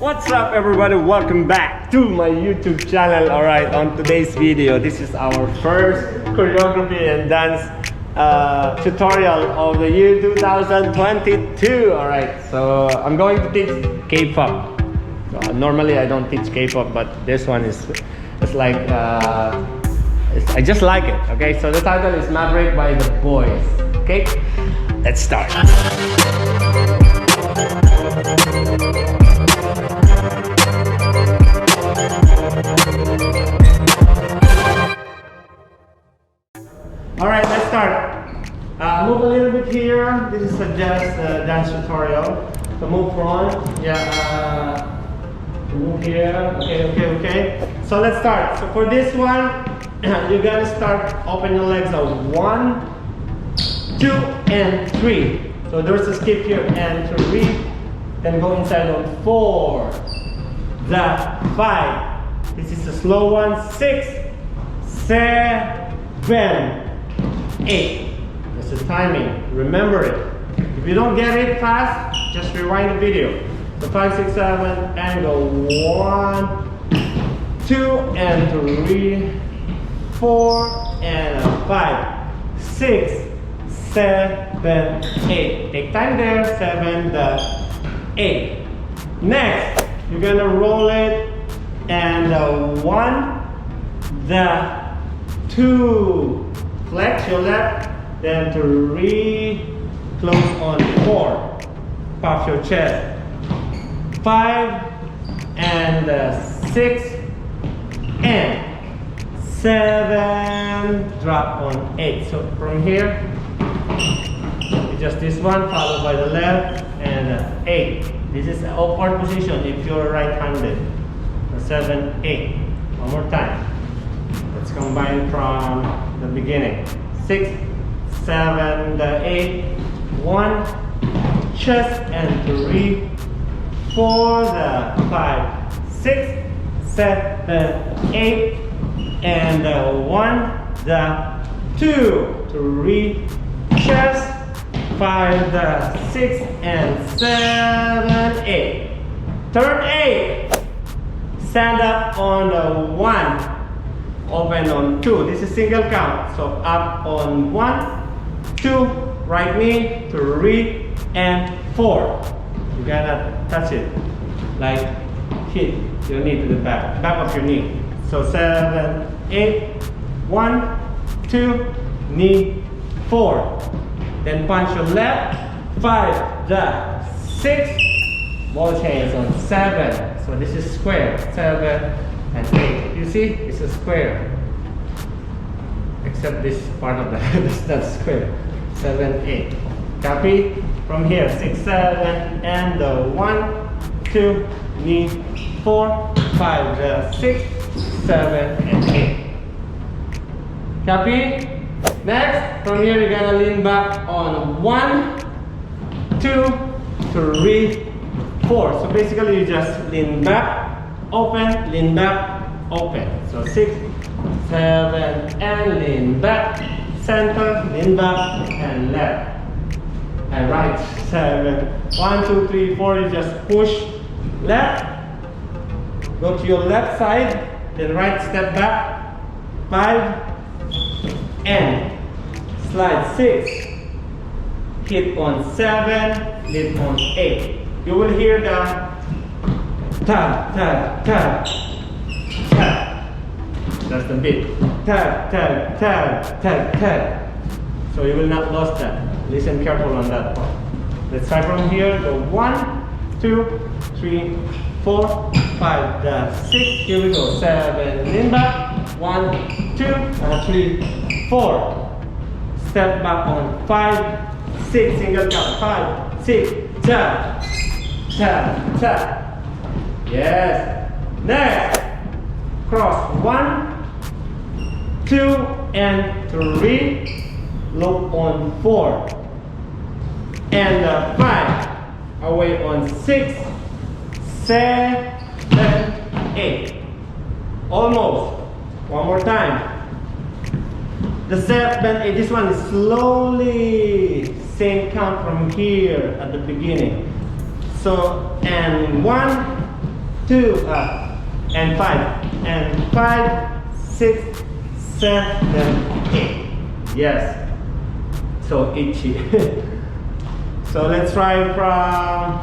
What's up everybody, welcome back to my YouTube channel. Alright, on today's video, this is our first choreography and dance tutorial of the year 2022. Alright, so I'm going to teach K-pop. Normally I don't teach K-pop, but this one is like I just like it. Okay, so the title is Maverick by the Boyz. Okay, let's start. Alright, let's start. Move a little bit here. This is just a dance tutorial. So move front. Yeah, move here. Okay. So let's start. So for this one, you're gonna start open your legs of 1, 2, and 3. So there's a skip here and 3. Then go inside on 4, the 5. This is a slow one. 6, 7, 8. That's the timing. Remember it. If you don't get it fast, just rewind the video. So 5, 6, 7, and go 1, 2, and 3, 4, and 5, 6, 7, 8. Take time there. 7, the 8. Next, you're gonna roll it and 1, the 2. Flex your left, then 3, close on 4, puff your chest, 5, and 6, and 7, drop on 8. So from here, just this one, followed by the left, and 8. This is an awkward position if you're right-handed. 7, 8. One more time. Let's combine from the beginning. 6, 7, the 8, 1, chest, and 3, 4, the 5, 6, 7, 8, and 1, the 2, 3, chest, 5, the 6, and 7, 8. Turn 8. Stand up on the 1. Open on 2. This is single count. So up on 1, 2, right knee, 3, and 4. You're gonna touch it. Like hit your knee to the back of your knee. So 7, 8, 1, 2, knee, 4. Then punch your left, 5, the 6, ball change on 7. So this is square, 7, and 8. You see, it's a square. Except this part of the head is not square. 7, 8. Copy? From here, 6, 7, and 1, 2, knee, 4, 5, the 6, 7, and 8. Copy? Next, from here you're gonna lean back on 1, 2, 3, 4. So basically you just lean back, open, lean back, open. So 6, 7, and lean back, center, lean back, and left, and right. 7, 1, 2, 3, 4. You just push left, go to your left side, then right, step back, 5, and slide 6, hit on 7, hit on 8. You will hear the tap, tap, tap, tap. That's the beat. Tap, tap, tap, tap, tap. So you will not lose that. Listen careful on that part. Let's start from here. Go 1, 2, 3, 4, 5, the 6. Here we go. 7, lean back. 1, 2, 3, 4. Step back on 5, 6, single count. 5, 6, tap, tap, tap. Yes. Next, cross 1, 2, and 3. Loop on 4, and 5. Away on 6, 7, 8. Almost. One more time. The 7, 8. This one is slowly. Same count from here at the beginning. So, and 1, 2, up, and 5, and 5, 6, 7, 8. Yes. So itchy. So let's try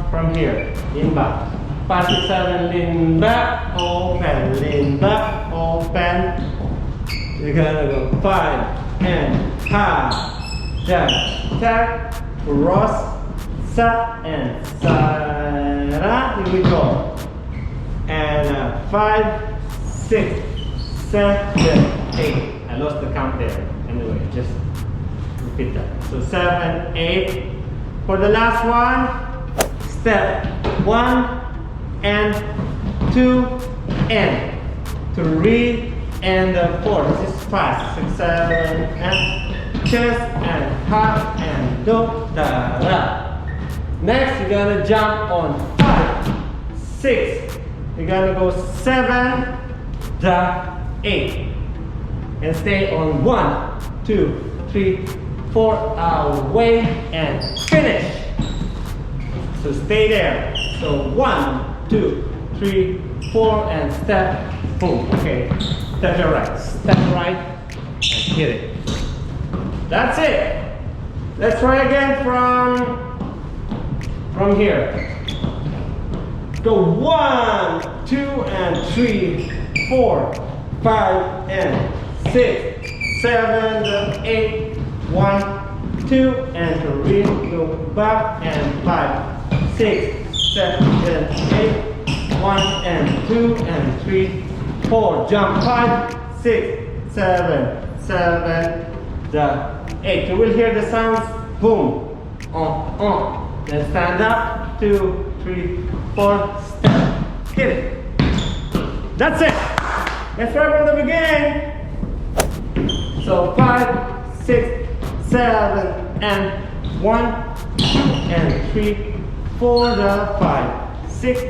from here. Lean back. 5, 6, 7, lean back, open, lean back, open. You're gonna go 5 and half, jack, tag, cross, sa, and sara. Here we go. And 5, 6, 7, 8. I lost the count there. Anyway, just repeat that. So 7, 8. For the last one, step 1 and 2 and 3 and 4. This is fast. 6, 7 and chest and half and do da da. Next, you're gonna jump on 5, 6. You're gonna go 7 da 8 and stay on 1, 2, 3, 4 away and finish. So stay there. So 1, 2, 3, 4 and step. Boom. Okay. Step your right. Step right and hit it. That's it. Let's try again from here. Go 1, 2 and 3, 4, 5 and 6, 7, 8. 1, 2 and 3. Go back and 5, 6, 7, 8. 1 and 2 and 3, 4. Jump 5, 6, 7, 8. You will hear the sounds. Boom. Then stand up. 2, 3, 4. Step. Hit it. That's it. Let's try from the beginning. So 5, 6, 7 and 1, 2 and 3, 4, 5, 6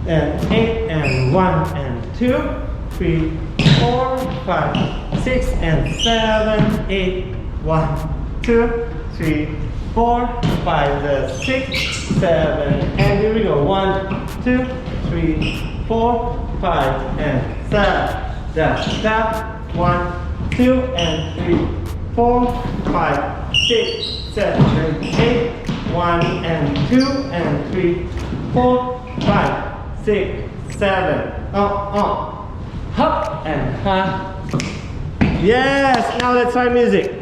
and 8 and 1 and 2, 3, 4, 5, 6 and 7, 8, 1, 2, 3, 4, 5, 6, 7, and here we go. 1, 2, 3, 4, 5 and 7, 1, 2 and 3, 4, 5, 6, 7, 8, 1 and 2 and 3, 4, 5, 6, 7. Hop and ha. Yes. Now let's try music.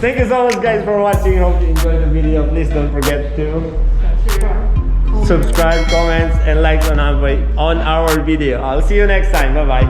Thank you so much guys for watching. Hope you enjoyed the video. Please don't forget to subscribe, comments, and like on our video. I'll see you next time. Bye bye.